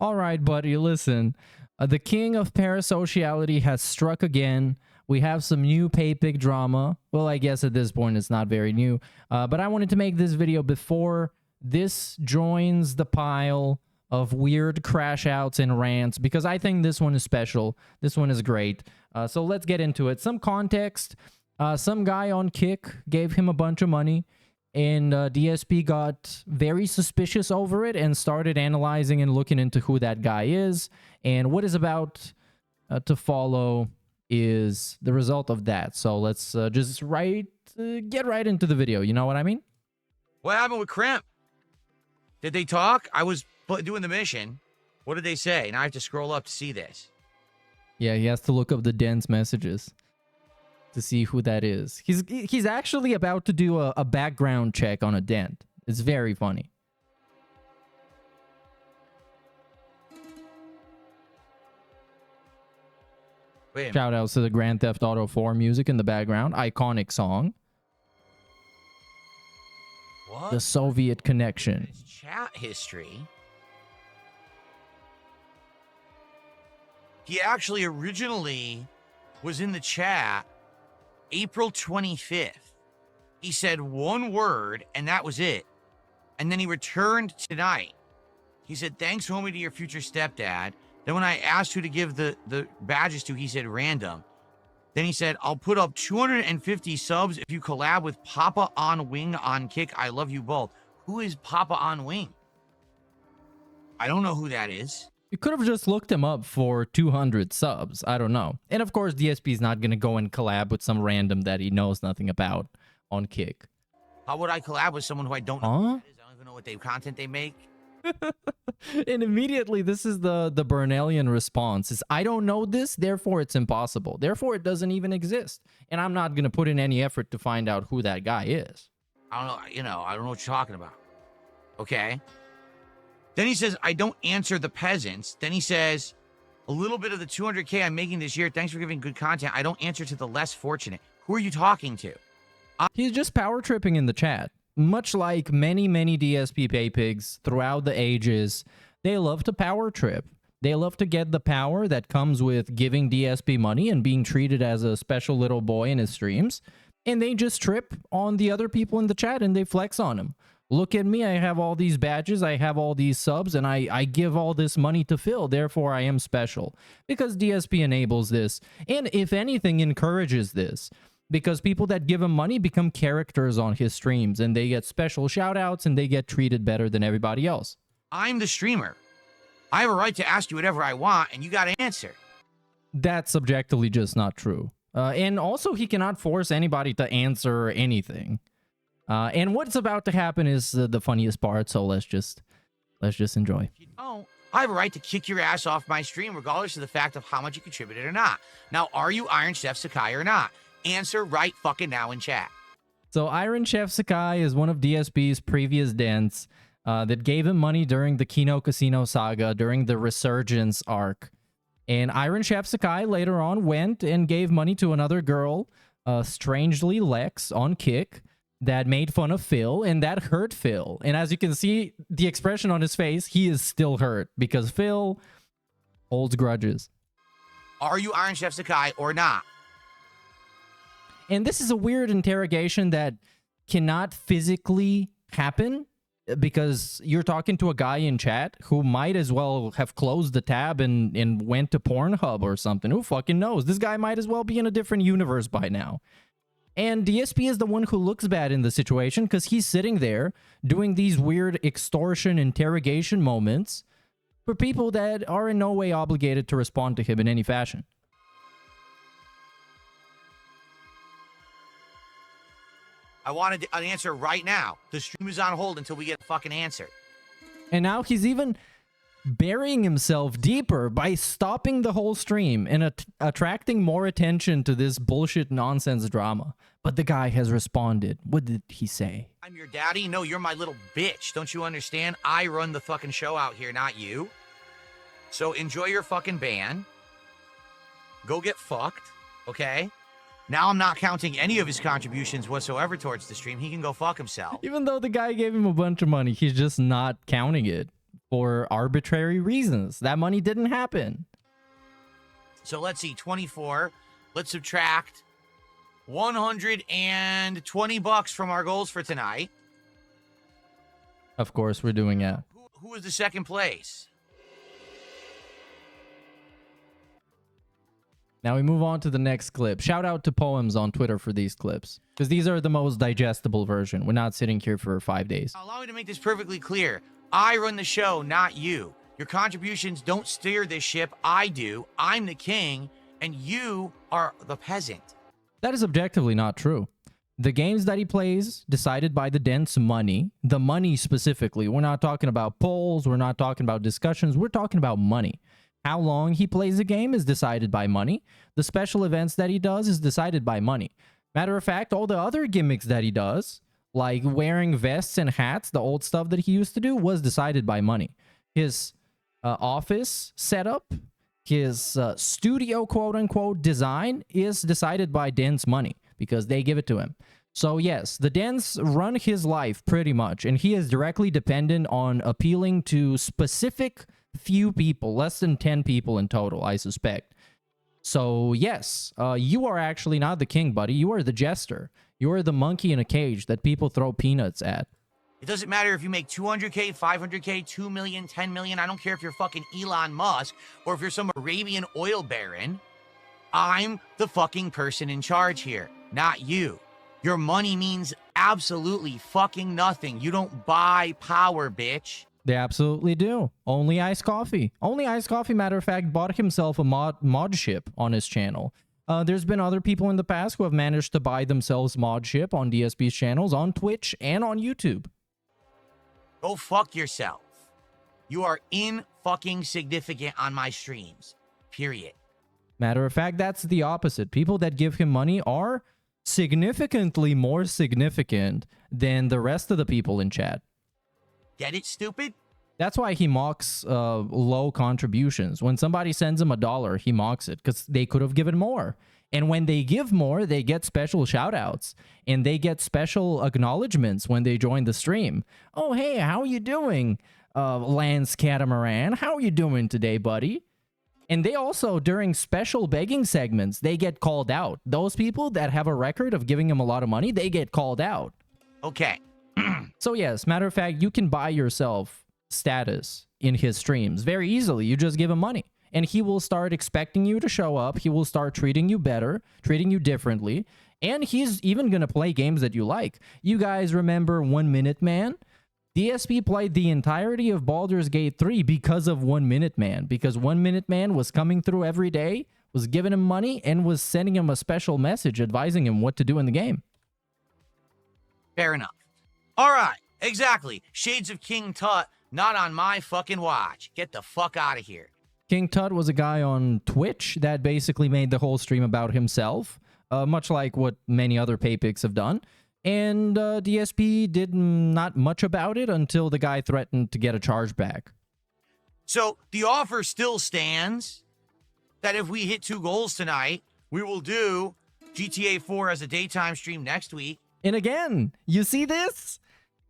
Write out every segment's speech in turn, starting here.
All right, buddy, listen. The king of parasociality has struck again. We have some new Paypig drama. Well, I guess at this point it's not very new. But I wanted to make this video before this joins the pile of weird crash outs and rants, because I think this one is special. This one is great. So let's get into it. Some context. Some guy on Kick gave him a bunch of money, and DSP got very suspicious over it and started analyzing and looking into who that guy is. And what is about to follow is the result of that. So let's just get right into the video. You know what I mean? What happened with Crimp? Did they talk? I was doing the mission. What did they say? Now I have to scroll up to see this. Yeah, he has to look up the dense messages to see who that is. He's actually about to do a background check on a dent. It's very funny. Shout outs to the Grand Theft Auto 4 music in the background. Iconic song. What? The Soviet connection. His chat history. He actually originally was in the chat April 25th. He said one word and that was it. And then he returned tonight. He said, thanks, homie, to your future stepdad. Then when I asked who to give the badges to, he said random. Then he said, I'll put up 250 subs if you collab with Papa on Wing on Kick. I love you both. Who is Papa on Wing? I don't know who that is. You could have just looked him up for 200 subs. I don't know. And of course, DSP is not going to go and collab with some random that he knows nothing about on Kick. How would I collab with someone who I don't know who that is? I don't even know what content they make. And immediately, this is the Bernalian response. Is I don't know this, therefore it's impossible. Therefore, it doesn't even exist. And I'm not going to put in any effort to find out who that guy is. I don't know. I don't know what you're talking about. Okay. Then he says, I don't answer the peasants. Then he says, a little bit of the 200K I'm making this year. Thanks for giving good content. I don't answer to the less fortunate. Who are you talking to? He's just power tripping in the chat. Much like many DSP Paypigs throughout the ages, they love to power trip. They love to get the power that comes with giving DSP money and being treated as a special little boy in his streams. And they just trip on the other people in the chat and they flex on him. Look at me, I have all these badges, I have all these subs, and I give all this money to Phil, therefore I am special. Because DSP enables this, and if anything, encourages this. Because people that give him money become characters on his streams, and they get special shout-outs, and they get treated better than everybody else. I'm the streamer. I have a right to ask you whatever I want, and you got to answer. That's subjectively just not true. And also, he cannot force anybody to answer anything. And what's about to happen is the funniest part, so let's just enjoy. If you don't, I have a right to kick your ass off my stream, regardless of the fact of how much you contributed or not. Now, are you Iron Chef Sakai or not? Answer right fucking now in chat. So Iron Chef Sakai is one of DSP's previous dents that gave him money during the Kino Casino saga, during the Resurgence arc. And Iron Chef Sakai later on went and gave money to another girl, strangely Lex, on Kick, that made fun of Phil, and that hurt Phil. And as you can see, the expression on his face, he is still hurt because Phil holds grudges. Are you Iron Chef Sakai or not? And this is a weird interrogation that cannot physically happen because you're talking to a guy in chat who might as well have closed the tab and went to Pornhub or something. Who fucking knows? This guy might as well be in a different universe by now. And DSP is the one who looks bad in the situation because he's sitting there doing these weird extortion interrogation moments for people that are in no way obligated to respond to him in any fashion. I wanted an answer right now. The stream is on hold until we get a fucking answer. And now he's even burying himself deeper by stopping the whole stream and attracting more attention to this bullshit nonsense drama. But the guy has responded. What did he say? I'm your daddy? No, you're my little bitch. Don't you understand? I run the fucking show out here, not you. So enjoy your fucking ban. Go get fucked, okay? Now I'm not counting any of his contributions whatsoever towards the stream. He can go fuck himself. Even though the guy gave him a bunch of money, he's just not counting it for arbitrary reasons. That money didn't happen. So let's see, 24. Let's subtract 120 bucks from our goals for tonight. Of course, we're doing it. Who was the second place? Now we move on to the next clip. Shout out to Poems on Twitter for these clips, because these are the most digestible version. We're not sitting here for 5 days. Allow me to make this perfectly clear. I run the show, not you. Your contributions don't steer this ship. I do. I'm the king, and you are the peasant. That is objectively not true. The games that he plays, decided by the dense money, the money specifically. We're not talking about polls. We're not talking about discussions. We're talking about money. How long he plays a game is decided by money. The special events that he does is decided by money. Matter of fact, all the other gimmicks that he does, like wearing vests and hats, the old stuff that he used to do, was decided by money. His office setup, his studio quote-unquote design is decided by Den's money because they give it to him. So yes, the Dens run his life pretty much, and he is directly dependent on appealing to specific few people, less than 10 people in total, I suspect. So yes, you are actually not the king, buddy. You are the jester. You are the monkey in a cage that people throw peanuts at. It doesn't matter if you make 200K, 500K, 2 million, 10 million. I don't care if you're fucking Elon Musk or if you're some Arabian oil baron. I'm the fucking person in charge here, not you. Your money means absolutely fucking nothing. You don't buy power, bitch. They absolutely do. Only Ice Coffee. Only Ice Coffee, matter of fact, bought himself a mod ship on his channel. There's been other people in the past who have managed to buy themselves mod ship on DSP's channels, on Twitch, and on YouTube. Go fuck yourself. You are fucking significant on my streams. Period. Matter of fact, that's the opposite. People that give him money are significantly more significant than the rest of the people in chat. Get it, stupid? That's why he mocks low contributions. When somebody sends him $1, he mocks it because they could have given more. And when they give more, they get special shoutouts and they get special acknowledgments when they join the stream. Oh, hey, how are you doing, Lance Catamaran? How are you doing today, buddy? And they also, during special begging segments, they get called out. Those people that have a record of giving him a lot of money, they get called out. Okay. So yes, matter of fact, you can buy yourself status in his streams very easily. You just give him money and he will start expecting you to show up. He will start treating you better, treating you differently. And he's even going to play games that you like. You guys remember 1 Minute Man? DSP played the entirety of Baldur's Gate 3 because of 1 Minute Man. Because 1 Minute Man was coming through every day, was giving him money, and was sending him a special message advising him what to do in the game. Fair enough. All right. Exactly. Shades of King Tut, not on my fucking watch. Get the fuck out of here. King Tut was a guy on Twitch that basically made the whole stream about himself, much like what many other Paypigs have done. And DSP did not much about it until the guy threatened to get a charge back. So the offer still stands that if we hit 2 goals tonight, we will do GTA 4 as a daytime stream next week. And again, you see this?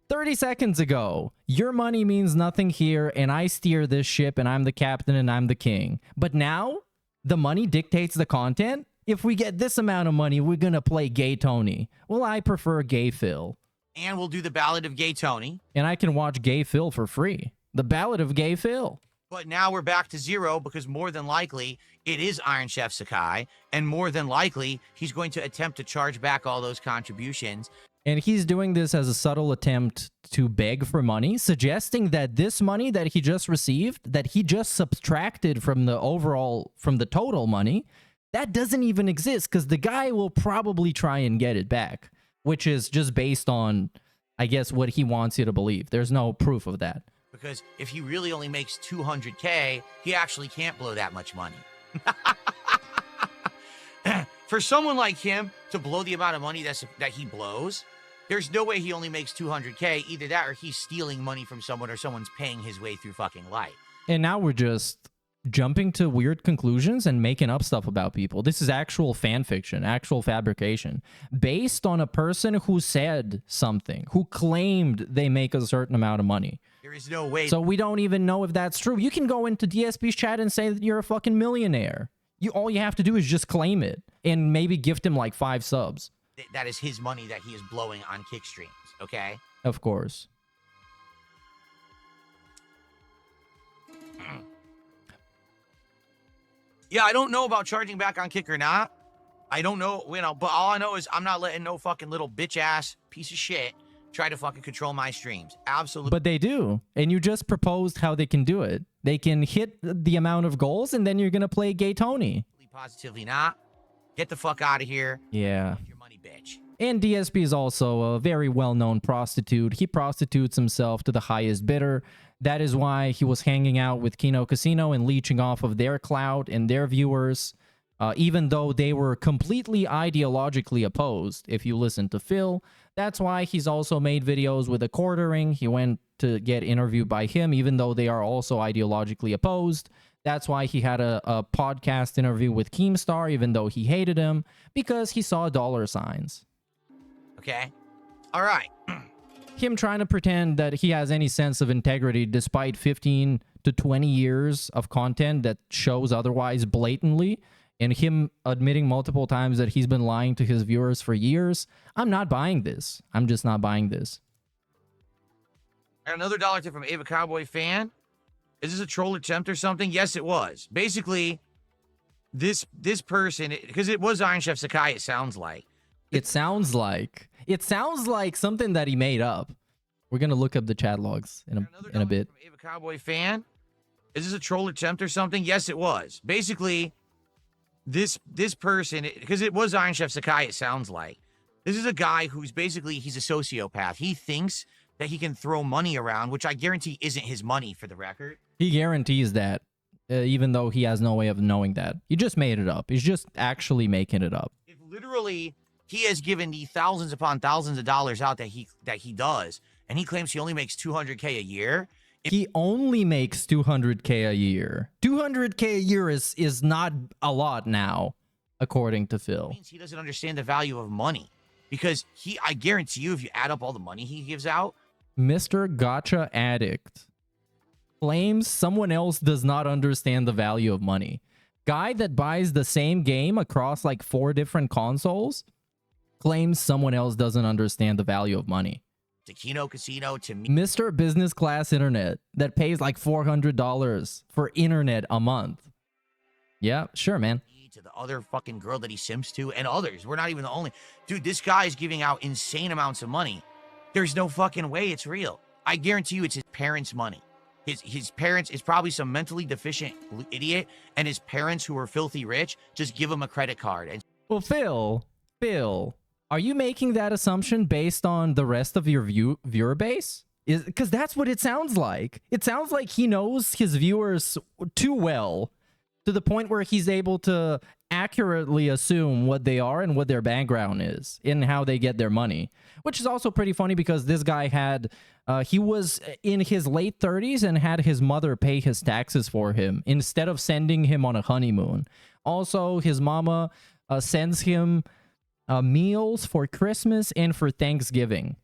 30 seconds ago, your money means nothing here, and I steer this ship, and I'm the captain, and I'm the king. But now, the money dictates the content? If we get this amount of money, we're gonna play Gay Tony. Well, I prefer Gay Phil. And we'll do the Ballad of Gay Tony. And I can watch Gay Phil for free. The Ballad of Gay Phil. But now we're back to 0 because more than likely it is Iron Chef Sakai, and more than likely he's going to attempt to charge back all those contributions. And he's doing this as a subtle attempt to beg for money, suggesting that this money that he just received, that he just subtracted from the overall, from the total money, that doesn't even exist because the guy will probably try and get it back, which is just based on, I guess, what he wants you to believe. There's no proof of that. Because if he really only makes 200K, he actually can't blow that much money. For someone like him to blow the amount of money that he blows, there's no way he only makes 200K. Either that or he's stealing money from someone or someone's paying his way through fucking life. And now we're just jumping to weird conclusions and making up stuff about people. This is actual fan fiction, actual fabrication, based on a person who said something, who claimed they make a certain amount of money. There is no way. So we don't even know if that's true. You can go into DSP's chat and say that you're a fucking millionaire. All you have to do is just claim it and maybe gift him like 5 subs. That is his money that he is blowing on kick streams, okay? Of course. Yeah, I don't know about charging back on Kick or not. I don't know, but all I know is I'm not letting no fucking little bitch-ass piece of shit try to fucking control my streams. Absolutely. But they do. And you just proposed how they can do it. They can hit the amount of goals, and then you're going to play Gay Tony. Positively not. Get the fuck out of here. Yeah. Your money, bitch. And DSP is also a very well-known prostitute. He prostitutes himself to the highest bidder. That is why he was hanging out with Kino Casino and leeching off of their clout and their viewers, even though they were completely ideologically opposed. If you listen to Phil, that's why he's also made videos with a quartering. He went to get interviewed by him, even though they are also ideologically opposed. That's why he had a podcast interview with Keemstar, even though he hated him, because he saw dollar signs. Okay. All right. Him trying to pretend that he has any sense of integrity despite 15 to 20 years of content that shows otherwise blatantly, and him admitting multiple times that he's been lying to his viewers for years. I'm not buying this. I'm just not buying this. And another dollar tip from Ava Cowboy fan. Is this a troll attempt or something? Yes, it was. Basically, this person, because it was Iron Chef Sakai, it sounds like. It sounds like something that he made up. We're gonna look up the chat logs in a bit. From Ava Cowboy fan. Is this a troll attempt or something? Yes, it was. Basically, this person, because it was Iron Chef Sakai, it sounds like. This is a guy who's basically, he's a sociopath. He thinks that he can throw money around, which I guarantee isn't his money, for the record. He guarantees that, even though he has no way of knowing that. He just made it up. He's just actually making it up. If literally he has given the thousands upon thousands of dollars out that he does, and he claims he only makes $200K a year. He only makes $200K a year. $200K a year is not a lot now, according to Phil. It means he doesn't understand the value of money, because I guarantee you, if you add up all the money he gives out, Mr. Gotcha Addict claims someone else does not understand the value of money. Guy that buys the same game across like 4 different consoles claims someone else doesn't understand the value of money. to Kino Casino to me. Mr. Business Class Internet that pays like $400 for internet a month. Yeah, sure, man. To the other fucking girl that he sims to and others. We're not even the only. Dude, this guy is giving out insane amounts of money. There's no fucking way it's real. I guarantee you it's his parents' money. His parents is probably some mentally deficient idiot, and his parents, who are filthy rich, just give him a credit card. And well, Phil, are you making that assumption based on the rest of your viewer base? Because that's what it sounds like. It sounds like he knows his viewers too well, to the point where he's able to accurately assume what they are and what their background is and how they get their money. Which is also pretty funny because this guy had, he was in his late 30s and had his mother pay his taxes for him instead of sending him on a honeymoon. Also, his mama sends him meals for Christmas and for Thanksgiving.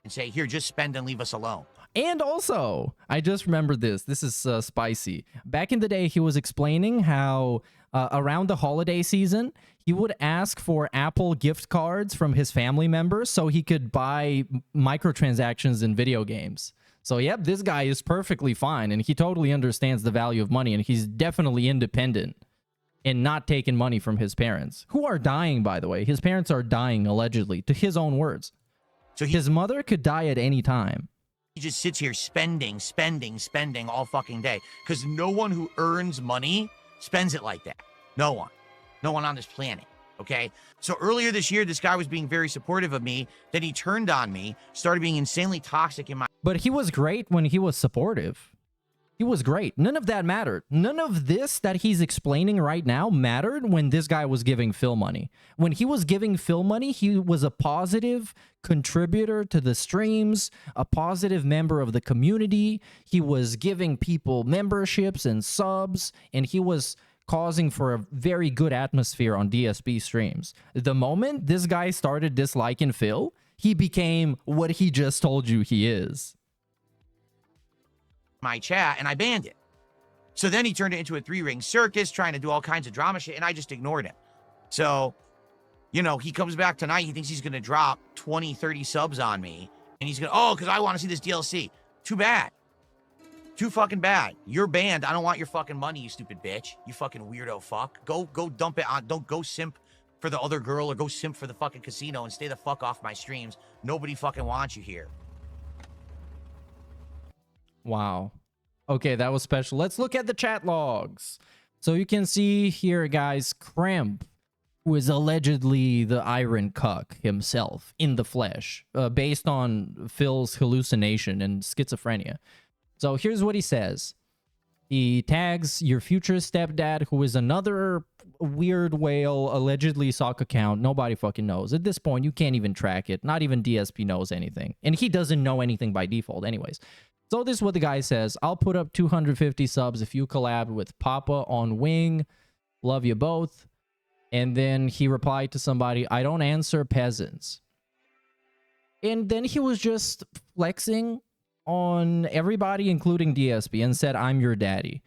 and say, here, just spend and leave us alone. And also, I just remembered this. This is spicy. Back in the day, he was explaining how around the holiday season, he would ask for Apple gift cards from his family members so he could buy microtransactions in video games. So, yep, this guy is perfectly fine, and he totally understands the value of money, and he's definitely independent and not taking money from his parents, who are dying, by the way. His parents are dying, allegedly, to his own words. So his mother could die at any time. He just sits here spending all fucking day. Because no one who earns money spends it like that. No one. No one on this planet. Okay? So earlier this year, this guy was being very supportive of me. Then he turned on me, started being insanely toxic in my... But he was great when he was supportive. He was great. None of that mattered. None of this that he's explaining right now mattered when this guy was giving Phil money. When he was giving Phil money, he was a positive contributor to the streams, a positive member of the community. He was giving people memberships and subs, and he was causing for a very good atmosphere on DSP streams. The moment this guy started disliking Phil, he became what he just told you he is. My chat, and I banned it. So then he turned it into a 3-ring circus, trying to do all kinds of drama shit, and I just ignored him. So, you know, he comes back tonight, he thinks he's going to drop 20, 30 subs on me, and he's going to, oh, because I want to see this DLC. Too bad. Too fucking bad. You're banned. I don't want your fucking money, you stupid bitch. You fucking weirdo fuck. Go dump it on, don't go simp for the other girl or go simp for the fucking casino and stay the fuck off my streams. Nobody fucking wants you here. Wow. Okay, that was special. Let's look at the chat logs. So you can see here, guys, Cramp, who is allegedly the Iron Cuck himself in the flesh, based on Phil's hallucination and schizophrenia. So here's what he says. He tags your future stepdad, who is another weird whale, allegedly sock account. Nobody fucking knows. At this point, you can't even track it. Not even DSP knows anything. And he doesn't know anything by default anyways. So this is what the guy says. I'll put up 250 subs if you collab with Papa on Wing. Love you both. And then he replied to somebody, I don't answer peasants. And then he was just flexing on everybody, including DSP, and said, I'm your daddy.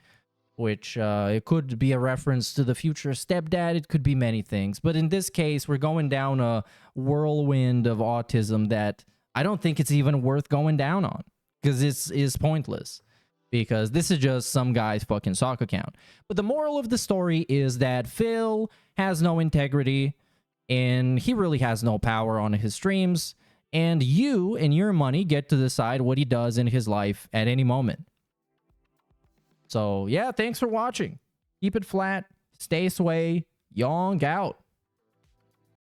Which it could be a reference to the future stepdad. It could be many things. But in this case, we're going down a whirlwind of autism that I don't think it's even worth going down on. Because it's pointless. Because this is just some guy's fucking sock account. But the moral of the story is that Phil has no integrity. And he really has no power on his streams. And you and your money get to decide what he does in his life at any moment. So, yeah, thanks for watching. Keep it flat. Stay sway. Yong out.